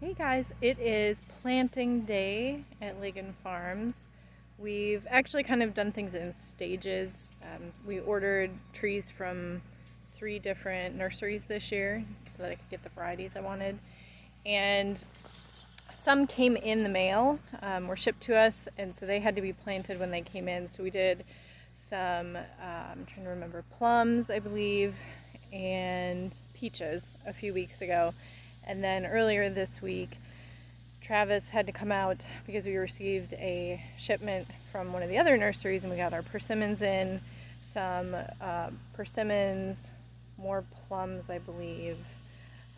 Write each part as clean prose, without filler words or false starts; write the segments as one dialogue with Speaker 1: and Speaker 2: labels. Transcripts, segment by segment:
Speaker 1: Hey guys, it is planting day at Ligon Farms. We've actually kind of done things in stages. We ordered trees from 3 different nurseries this year so that I could get the varieties I wanted. And some came in the mail, were shipped to us, and so they had to be planted when they came in. So we did some, I'm trying to remember, plums, I believe, and peaches a few weeks ago. And then earlier this week, Travis had to come out because we received a shipment from one of the other nurseries, and we got our persimmons in, some persimmons, more plums, I believe,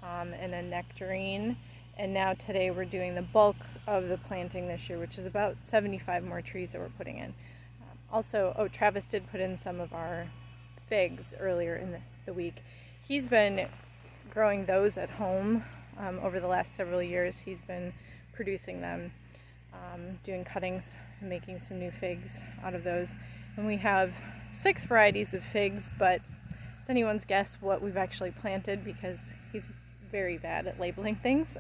Speaker 1: and a nectarine. And now today we're doing the bulk of the planting this year, which is about 75 more trees that we're putting in. Travis did put in some of our figs earlier in the week. He's been growing those at home over the last several years. He's been producing them, doing cuttings and making some new figs out of those. And we have 6 varieties of figs, but it's anyone's guess what we've actually planted because he's very bad at labeling things.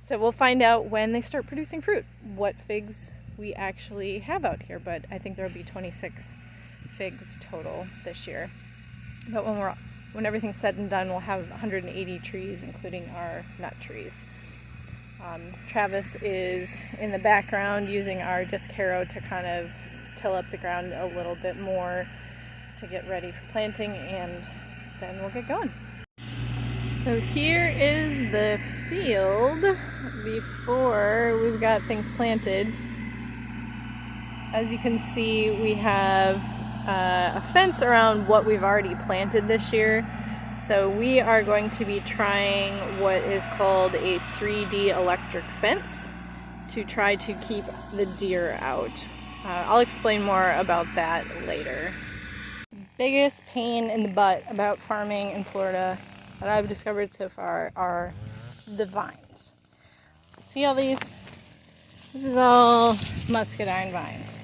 Speaker 1: So we'll find out when they start producing fruit what figs we actually have out here, but I think there'll be 26 figs total this year. But when everything's said and done, we'll have 180 trees, including our nut trees. Travis is in the background using our disc harrow to kind of till up the ground a little bit more to get ready for planting, and then we'll get going. So here is the field before we've got things planted. As you can see, we have a fence around what we've already planted this year. So we are going to be trying what is called a 3D electric fence to try to keep the deer out. I'll explain more about that later. Biggest pain in the butt about farming in Florida that I've discovered so far are the vines. See all these? This is all muscadine vines.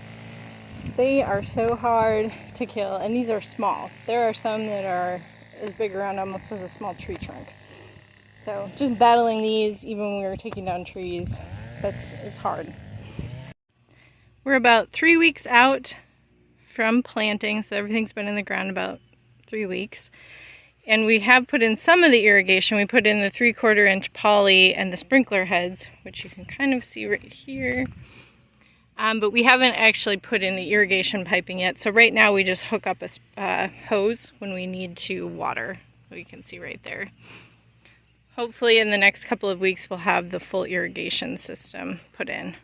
Speaker 1: They are so hard to kill, and these are small. There are some that are as big around almost as a small tree trunk. So just battling these, even when we were taking down trees, it's hard. We're about 3 weeks out from planting, so everything's been in the ground about 3 weeks. And we have put in some of the irrigation. We put in the 3/4 inch poly and the sprinkler heads, which you can kind of see right here. But we haven't actually put in the irrigation piping yet. So right now we just hook up a hose when we need to water. You can see right there. Hopefully in the next couple of weeks we'll have the full irrigation system put in.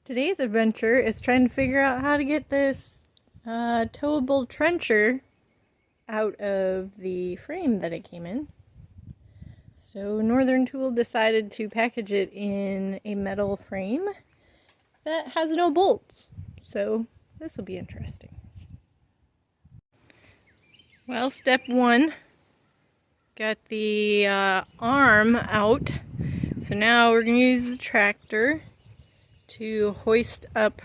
Speaker 1: Today's adventure is trying to figure out how to get this towable trencher out of the frame that it came in. So Northern Tool decided to package it in a metal frame that has no bolts. So this will be interesting. Well, step 1, got the arm out. So now we're going to use the tractor to hoist up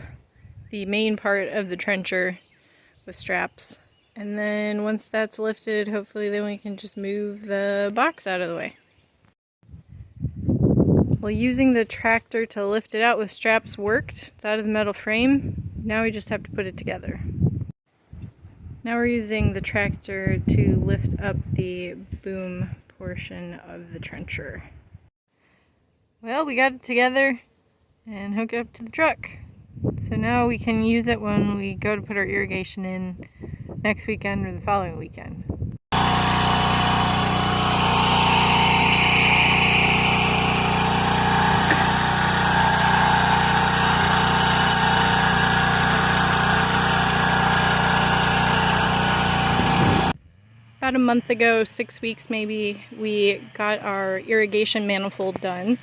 Speaker 1: the main part of the trencher with straps. And then once that's lifted, hopefully then we can just move the box out of the way. Well, using the tractor to lift it out with straps worked. It's out of the metal frame. Now we just have to put it together. Now we're using the tractor to lift up the boom portion of the trencher. Well, we got it together and hooked it up to the truck. So now we can use it when we go to put our irrigation in next weekend or the following weekend. About a month ago, 6 weeks maybe, we got our irrigation manifold done.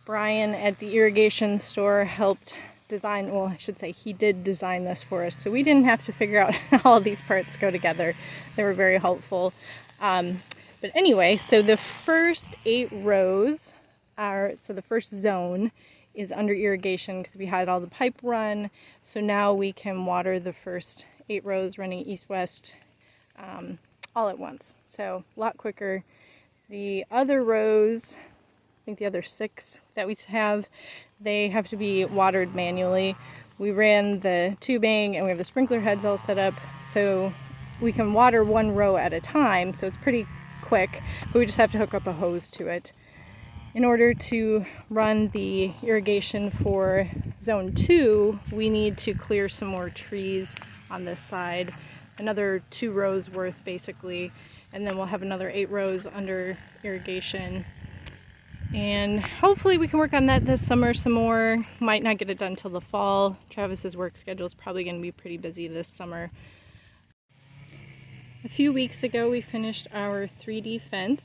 Speaker 1: Brian at the irrigation store helped design, well, I should say he did design this for us, so we didn't have to figure out how all these parts go together. They were very helpful. But anyway, so the first 8 rows so the first zone is under irrigation because we had all the pipe run. So now we can water the first 8 rows running east-west all at once. So a lot quicker The other rows, I think the other 6 that we have, they have to be watered manually. We ran the tubing and we have the sprinkler heads all set up so we can water one row at a time, so it's pretty quick, but we just have to hook up a hose to it. In order to run the irrigation for zone 2, we need to clear some more trees on this side, another 2 rows worth basically, and then we'll have another 8 rows under irrigation. And hopefully we can work on that this summer some more. Might not get it done till the fall. Travis's work schedule is probably going to be pretty busy this summer. A few weeks ago we finished our 3D fence.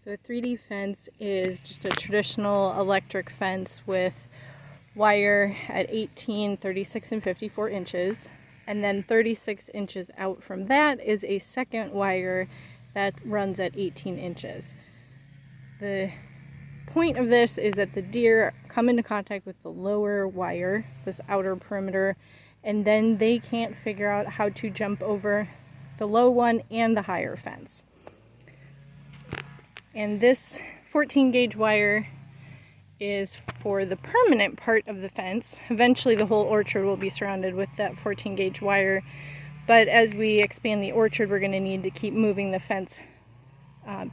Speaker 1: So a 3D fence is just a traditional electric fence with wire at 18, 36, and 54 inches. And then 36 inches out from that is a second wire that runs at 18 inches. The point of this is that the deer come into contact with the lower wire, this outer perimeter, and then they can't figure out how to jump over the low one and the higher fence. And this 14 gauge wire is for the permanent part of the fence. Eventually the whole orchard will be surrounded with that 14 gauge wire, but as we expand the orchard we're going to need to keep moving the fence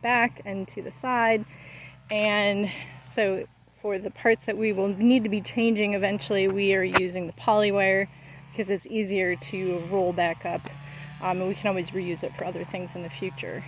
Speaker 1: back and to the side, and so for the parts that we will need to be changing eventually we are using the poly wire because it's easier to roll back up, and we can always reuse it for other things in the future.